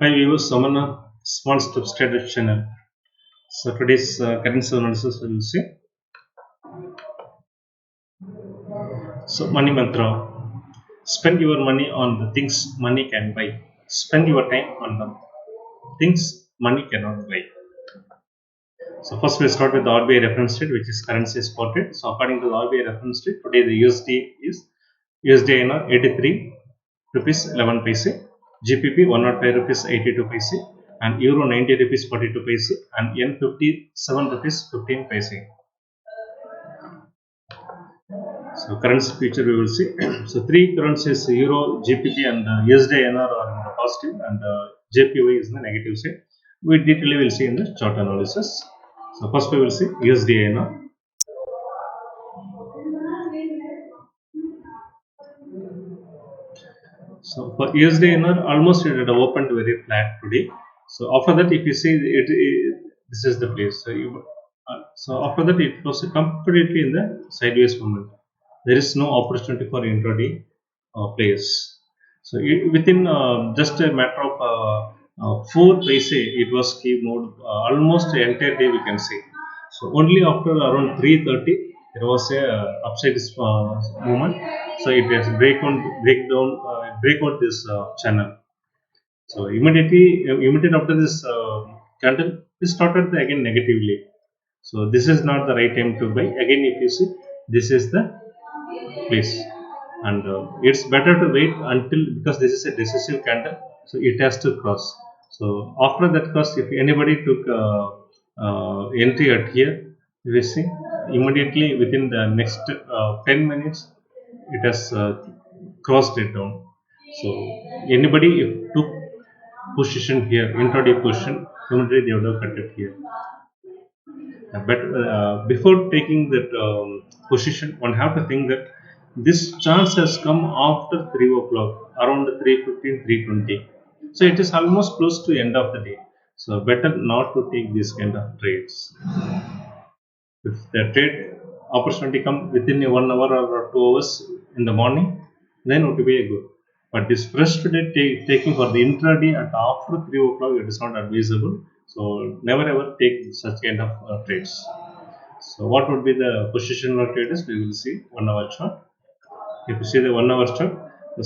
Hi viewers, summon a small steps trader channel. So today's currency analysis we will see. So money mantra: spend your money on the things money can buy. Spend your time on the things money cannot buy. So first we start with the RBI reference rate, which is currency spotted. So according to the RBI reference rate, today the USD is USDINR 83 rupees 11 paise, GBP 105 rupees 82 paise, and Euro 90 rupees 42 paise, and Yen 57 rupees 15 paise. So currency future we will see. So three currencies Euro, GBP, and USDINR are in the positive, and JPY is in the negative side. We detail will see in the chart analysis. So first we will see USDINR. So for USDINR, almost it had opened very flat today. So after that, if you see this is the place. So after that, it was completely in the sideways movement. There is no opportunity for intraday players. So within just a matter of 4 paise, it was keep mode almost the entire day we can say. So only after around 3:30 there was a upside movement. So it has break out this channel. So immediately after this candle, it started again negatively. So this is not the right time to buy. Again, if you see, this is the place, and it's better to wait until, because this is a decisive candle, so it has to cross. So after that cross, if anybody took entry at here, you will see immediately within the next 10 minutes it has crossed it down. So anybody if took position here, intraday position, immediately they would have cut it here. But before taking that position, one have to think that this chance has come after 3 o'clock, around 3:15, 3:20. So it is almost close to end of the day. So better not to take this kind of trades. If the trade opportunity come within a 1 hour or 2 hours in the morning, then it would be a good. But this fresh trade taking for the intraday at after 3 o'clock, it is not advisable. So never ever take such kind of trades. So what would be the positional traders? We will see 1 hour chart. If you see the 1 hour chart,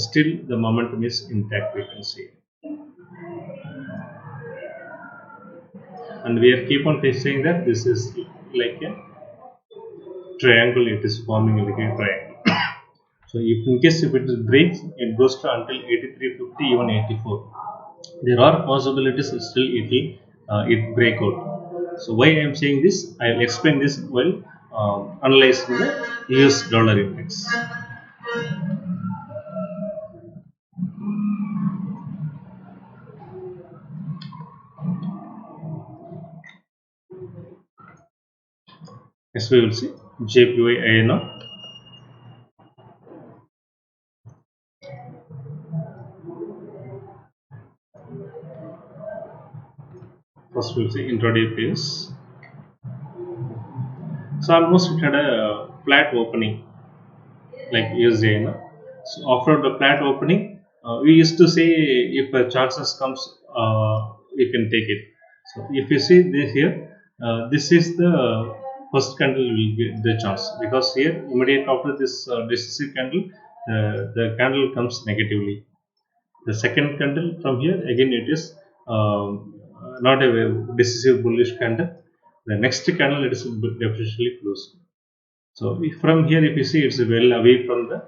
still the momentum is intact, we can see. And we are keep on saying that this is like a triangle, it is forming like a triangle. So if in case if it breaks, it goes to until 83.50, even 84. There are possibilities still it will it break out. So why I am saying this? I will explain this while analyzing the US dollar index. Yes, we will see JPYINR. First we will see intraday pace. So almost it had a flat opening like USDINR. So after the flat opening, we used to say if a chances comes, you can take it. So if you see this here, this is the first candle will be the chance, because here immediate after this decisive candle, the candle comes negatively. The second candle from here again it is not a decisive bullish candle. The next candle it is definitely closed. So from here, if you see, it's well away from the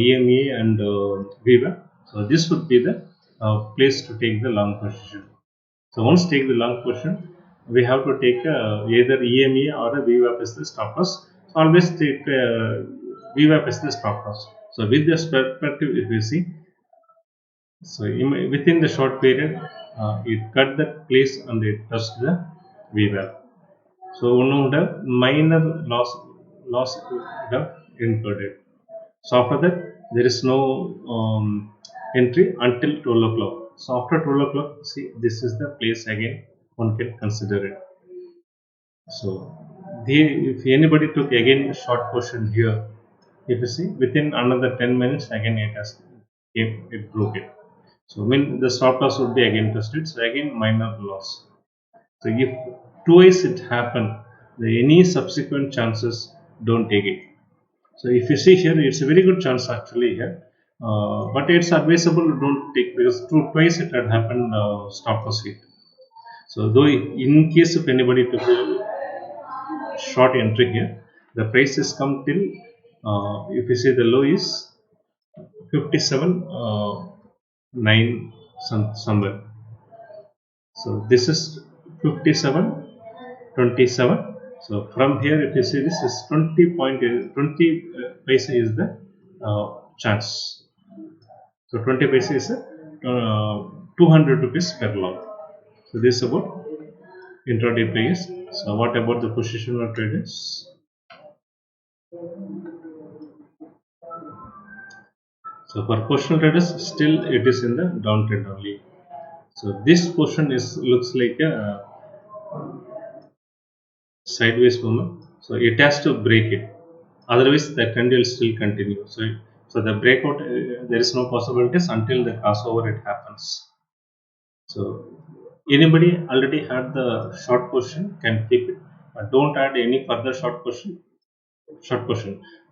EMA and VWAP. So this would be the place to take the long position. So once take the long position, we have to take either EMA or a VWAP as the stop loss. So always take VWAP as the stop loss. So with this perspective, if you see, so within the short period, it cut the place and it touched the VWAP. So one would have minor loss would have incurred it. So after that, there is no entry until 12 o'clock. So after 12 o'clock, see, this is the place again one can consider it. So if anybody took again short portion here, if you see within another 10 minutes again it has it broke it. So when the stop loss would be again tested, so again minor loss. So if twice it happened, any subsequent chances don't take it. So if you see here, it's a very good chance actually here, but it's advisable don't take because twice it had happened stop loss hit. So though in case if anybody took a short entry here, the price has come till if you see the low is 57 9 somewhere. So this is 57.27. So from here, if you see this is 20 paise is the chance. So 20 paise is 200 rupees per lot. So this is about intraday players. So what about the positional traders? So for positional traders, still it is in the downtrend only. So this portion is looks like a sideways movement. So it has to break it. Otherwise, the trend will still continue. So the breakout, there is no possibilities until the crossover it happens. So anybody already had the short position can keep it, but don't add any further short position.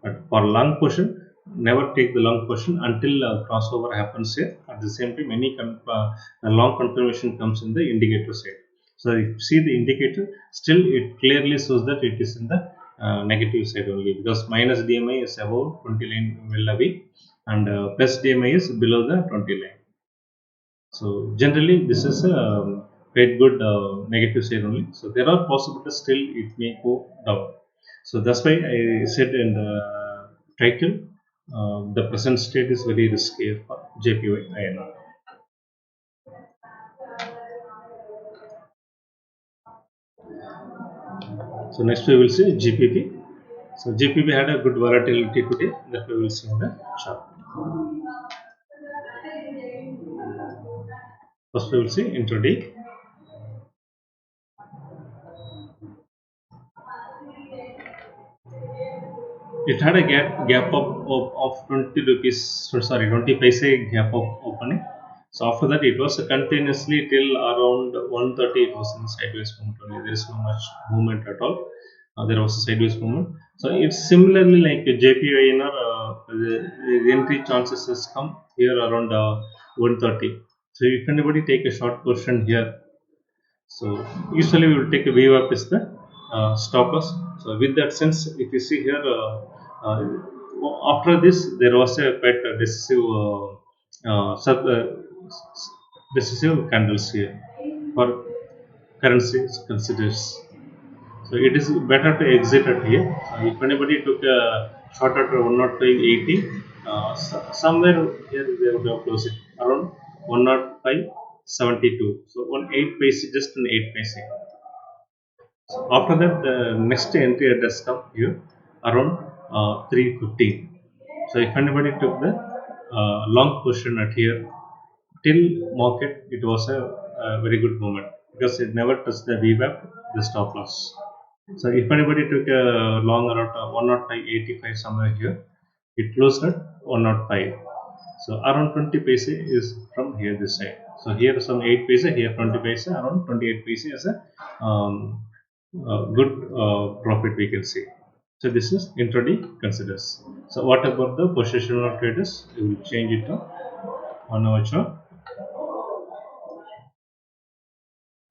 But for long position, never take the long position until crossover happens here. At the same time, any a long confirmation comes in the indicator side. So if you see the indicator, still it clearly shows that it is in the negative side only because minus DMI is above 20 line well away and plus DMI is below the 20 line. So generally this is a quite good negative side only. So there are possibilities still it may go down. So that's why I said in the title, the present state is very risky for JPYINR. So next we will see GPP. So GPP had a good volatility today that we will see in the chart. First we will see intraday. It had a gap of 20 rupees, sorry, 20 paise gap of opening. So after that, it was continuously till around 130. It was in sideways movement only. There is no much movement at all. There was a sideways movement. So it's similarly like JPYINR. The entry chances has come here around 130. So if anybody take a short position here, so usually we will take a wave up is the stop loss. So with that sense, if you see here, after this there was a quite decisive decisive candles here for currency considers. So it is better to exit at here. If anybody took a short at 105.80, somewhere here they would have closed it around 105.72. So 1 8 paise, just an 8 paise. After that, the next entry has come here around 315. So if anybody took the long position at here till market, it was a very good moment because it never touched the VWAP, the stop loss. So if anybody took a long around 105.85 somewhere here, it closed at 105. So around 20 paise is from here this side. So here some 8 paise, here 20 paise, around 28 paise as a good profit we can see. So this is intraday considers. So what about the positional traders? We will change it on our chart.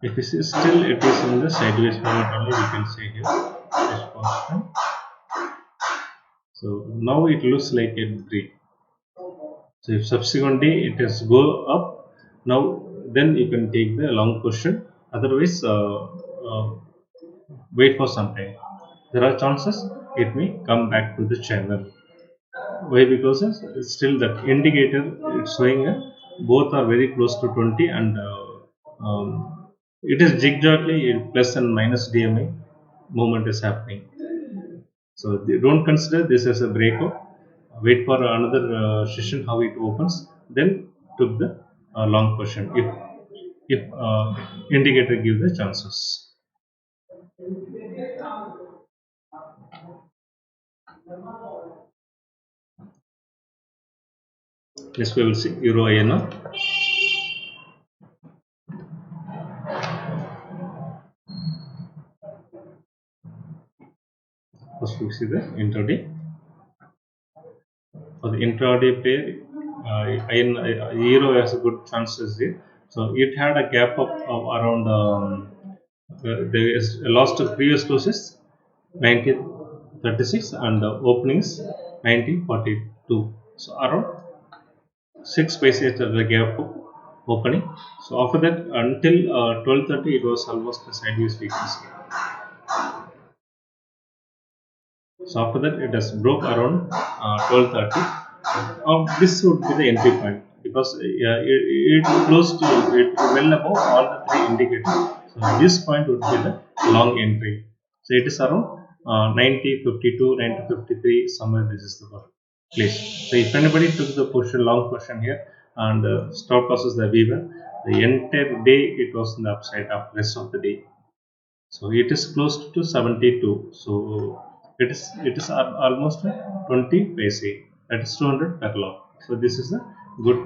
If it is still it is in the sideways movement only, we can say here this position. So now it looks like a break. So if subsequently it has go up, now then you can take the long position. Otherwise, wait for some time. There are chances it may come back to the channel. Why? Because it's still that indicator it's showing both are very close to 20 and it is zigzagly plus and minus DMI movement is happening. So they don't consider this as a breakout. Wait for another session how it opens. Then took the long position if indicator give the chances. Next we will see Euro INR. First we see the intraday. For the intraday pair, Euro has a good chances here. So it had a gap of around there is lost previous closes 90.36 and the openings 90.42. So around 6 paces of the gap opening. So after that until 12:30 it was almost a sideways weakness. So after that it has broke around 12:30. This would be the entry point because it closed to it well above all the three indicators. So this point would be the long entry. So it is around 90, 52, 90, 53 somewhere. This is the place. So if anybody took the position long position here and stop losses the weaver, the entire day it was in the upside of rest of the day. So it is close to 72. So it is almost 20 paise. That is 200 per lot. So this is a good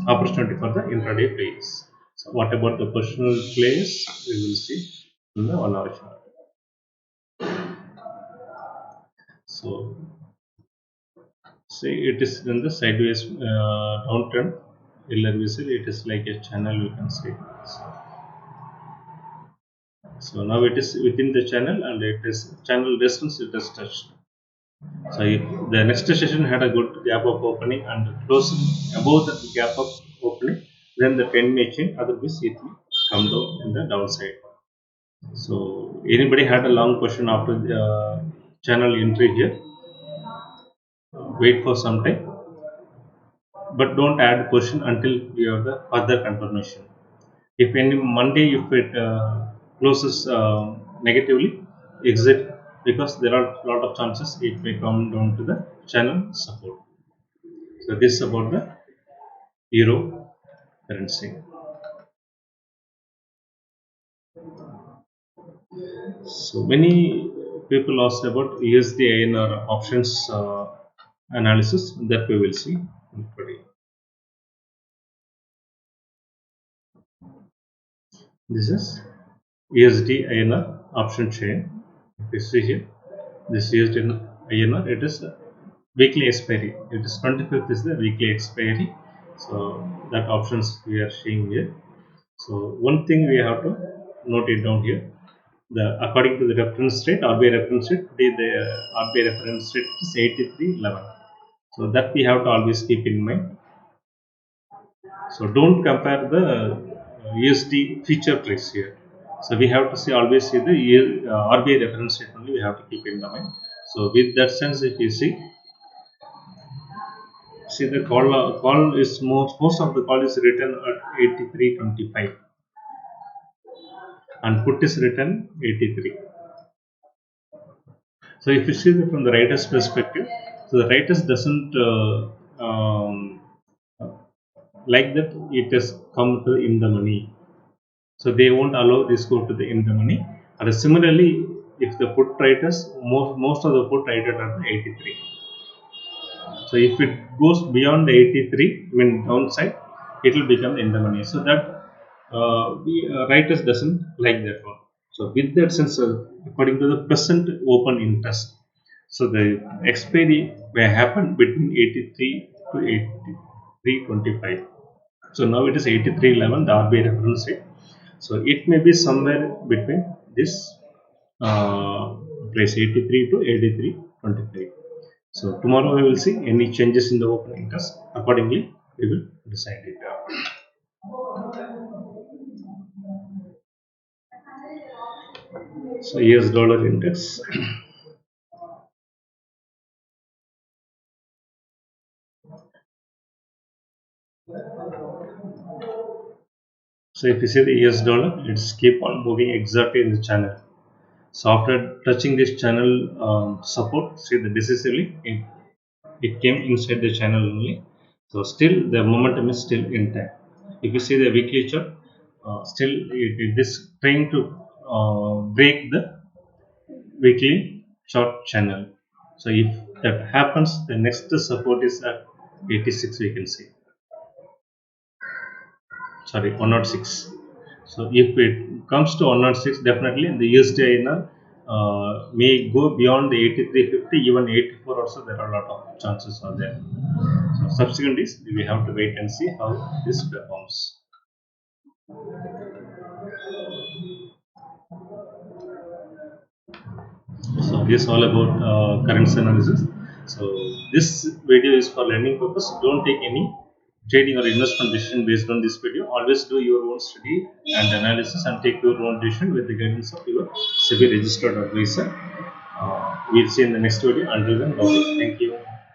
opportunity for the intraday plays. So what about the personal plays? We will see in the 1 hour chart. So say it is in the sideways downtrend. It is like a channel, you can say. So now it is within the channel and it is channel distance it has touched. So the next session had a good gap of opening and close above the gap of opening, then the trend may change, otherwise it will come down in the downside. So anybody had a long question after the channel entry here, wait for some time, but don't add position until you have the further confirmation. If any Monday if it closes negatively, exit because there are a lot of chances it may come down to the channel support. So this is about the Euro currency. So many people asked about USDINR options analysis that we will see today. This is USDINR option chain. If you see here, this USDINR it is weekly expiry. It is 25th is the weekly expiry. So that options we are seeing here. So one thing we have to note it down here. According to the reference rate, RBI reference rate, today the RBI reference rate is 83.11. So that we have to always keep in mind. So don't compare the USD future price here. So we have to see always see the RBI reference rate only we have to keep in mind. So with that sense, if you see the call is most of the call is written at 83.25 and put is written 83. So if you see from the writer's perspective, so the writers doesn't like that it has come to in the money. So they won't allow this go to the in the money. And similarly, if the put writers, most of the put writers are 83. So if it goes beyond the 83, I mean downside, it will become in the money. So that writers doesn't like that one. So with that sense, according to the present open interest, so the expiry may happen between 83 to 83.25. So now it is 83.11, the RBI reference rate. So it may be somewhere between this place 83 to 83.25. So tomorrow we will see any changes in the open interest. Accordingly, we will decide it. So US dollar index. So if you see the US dollar, it's keep on moving exactly in the channel. So after touching this channel support, see the decisively it came inside the channel only. So still the momentum is still intact. If you see the weekly chart, still it is trying to break the weekly short channel. So if that happens, the next support is at 86 we can see. Sorry, 106. So if it comes to 106, definitely the USDINR may go beyond the 83.50, even 84 also. There are a lot of chances are there. So subsequent is we have to wait and see how this performs. So this is all about currency analysis. So this video is for learning purpose. Don't take any trading or investment decision based on this video. Always do your own study and analysis and take your own decision with the guidance of your SEBI registered advisor. We'll see in the next video. Until then, bye. Thank you.